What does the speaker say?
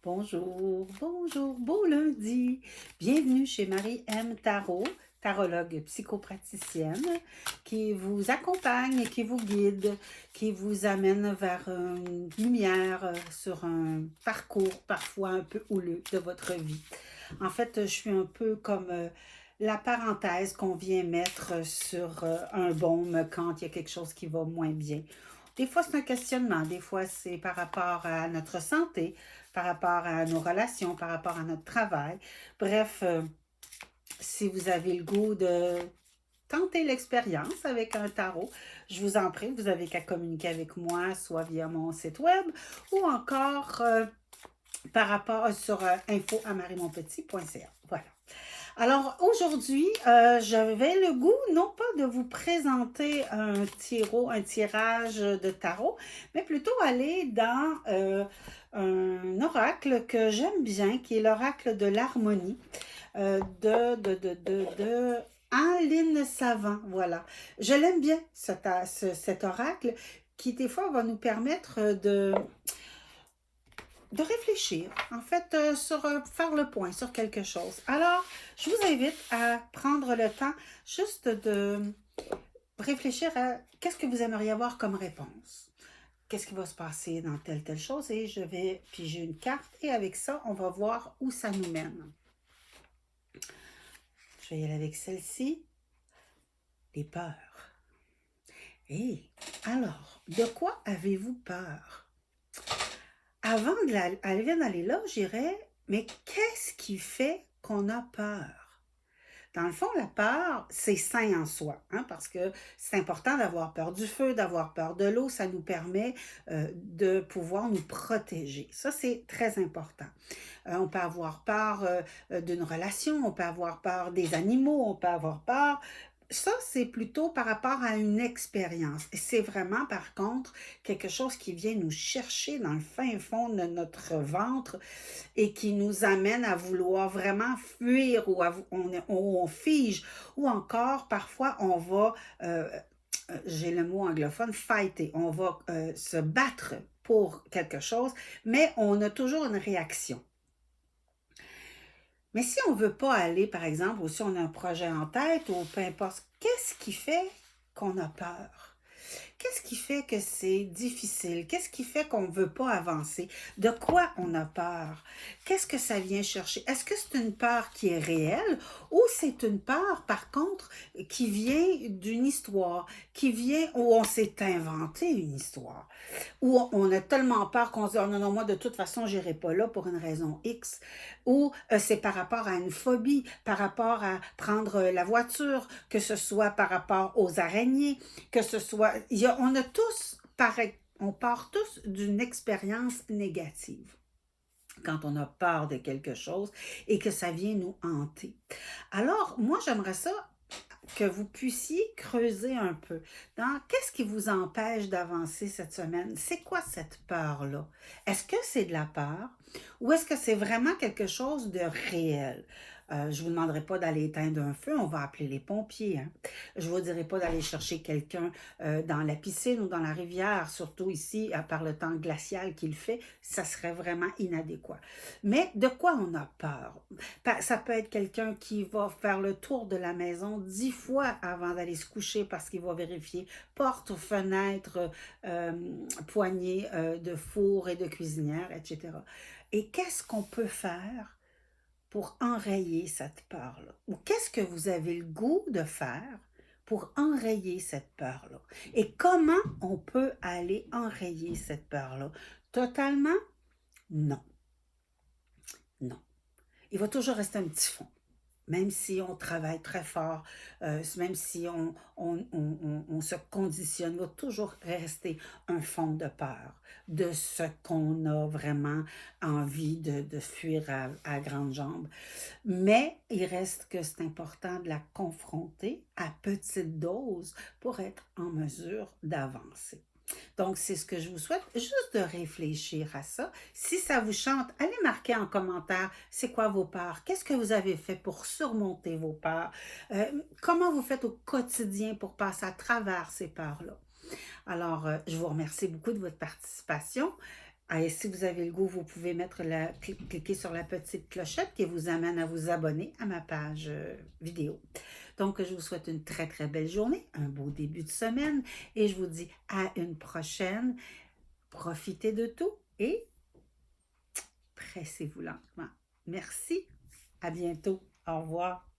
Bonjour, bonjour, beau lundi. Bienvenue chez Marie-M Tarot, tarologue psychopraticienne, qui vous accompagne et qui vous guide, qui vous amène vers une lumière sur un parcours parfois un peu houleux de votre vie. En fait, je suis un peu comme la parenthèse qu'on vient mettre sur un baume quand il y a quelque chose qui va moins bien. Des fois, c'est un questionnement. Des fois, c'est par rapport à notre santé, par rapport à nos relations, par rapport à notre travail. Bref, si vous avez le goût de tenter l'expérience avec un tarot, je vous en prie, vous avez qu'à communiquer avec moi, soit via mon site web ou encore par rapport sur info@mariemonpetit.ca. Voilà. Alors aujourd'hui, j'avais le goût, non pas de vous présenter un tirage de tarot, mais plutôt aller dans un oracle que j'aime bien, qui est l'oracle de l'harmonie de Aline Savant. Voilà. Je l'aime bien, cet oracle, qui des fois va nous permettre de réfléchir, en fait, sur faire le point sur quelque chose. Alors, je vous invite à prendre le temps juste de réfléchir à qu'est-ce que vous aimeriez avoir comme réponse. Qu'est-ce qui va se passer dans telle chose et je vais piger une carte et avec ça, on va voir où ça nous mène. Je vais y aller avec celle-ci. Les peurs. Et alors, de quoi avez-vous peur? Avant elle vient d'aller là, j'irais, mais qu'est-ce qui fait qu'on a peur? Dans le fond, la peur, c'est sain en soi, hein, parce que c'est important d'avoir peur du feu, d'avoir peur de l'eau, ça nous permet de pouvoir nous protéger. Ça, c'est très important. On peut avoir peur d'une relation, on peut avoir peur des animaux, on peut avoir peur. Ça, c'est plutôt par rapport à une expérience. Et c'est vraiment, par contre, quelque chose qui vient nous chercher dans le fin fond de notre ventre et qui nous amène à vouloir vraiment fuir ou on fige ou encore, parfois, on va, j'ai le mot anglophone, fighter. On va se battre pour quelque chose, mais on a toujours une réaction. Mais si on ne veut pas aller, par exemple, ou si on a un projet en tête, ou peu importe, qu'est-ce qui fait qu'on a peur? Qu'est-ce qui fait que c'est difficile? Qu'est-ce qui fait qu'on ne veut pas avancer? De quoi on a peur? Qu'est-ce que ça vient chercher? Est-ce que c'est une peur qui est réelle ou c'est une peur, par contre, qui vient d'une histoire, qui vient où on s'est inventé une histoire? Où on a tellement peur qu'on se dit, oh non, non, moi, de toute façon, je n'irai pas là pour une raison X. Ou c'est par rapport à une phobie, par rapport à prendre la voiture, que ce soit par rapport aux araignées, que ce soit... on a tous, on part tous d'une expérience négative quand on a peur de quelque chose et que ça vient nous hanter. Alors, moi, j'aimerais ça que vous puissiez creuser un peu dans qu'est-ce qui vous empêche d'avancer cette semaine. C'est quoi cette peur-là? Est-ce que c'est de la peur ou est-ce que c'est vraiment quelque chose de réel? Je ne vous demanderai pas d'aller éteindre un feu, on va appeler les pompiers. Hein? Je ne vous dirai pas d'aller chercher quelqu'un dans la piscine ou dans la rivière, surtout ici, par le temps glacial qu'il fait, ça serait vraiment inadéquat. Mais de quoi on a peur? Ça peut être quelqu'un qui va faire le tour de la maison 10 fois avant d'aller se coucher parce qu'il va vérifier porte, fenêtre, poignées de four et de cuisinière, etc. Et qu'est-ce qu'on peut faire pour enrayer cette peur-là? Ou qu'est-ce que vous avez le goût de faire pour enrayer cette peur-là? Et comment on peut aller enrayer cette peur-là? Totalement? Non. Non. Il va toujours rester un petit fond. Même si on travaille très fort, même si on se conditionne, il va toujours rester un fond de peur de ce qu'on a vraiment envie de fuir à grandes jambes. Mais il reste que c'est important de la confronter à petite dose pour être en mesure d'avancer. Donc, c'est ce que je vous souhaite, juste de réfléchir à ça. Si ça vous chante, allez marquer en commentaire c'est quoi vos peurs, qu'est-ce que vous avez fait pour surmonter vos peurs, comment vous faites au quotidien pour passer à travers ces peurs-là. Alors, je vous remercie beaucoup de votre participation. Et si vous avez le goût, vous pouvez cliquer sur la petite clochette qui vous amène à vous abonner à ma page vidéo. Donc, je vous souhaite une très, très belle journée, un beau début de semaine et je vous dis à une prochaine. Profitez de tout et pressez-vous lentement. Merci. À bientôt. Au revoir.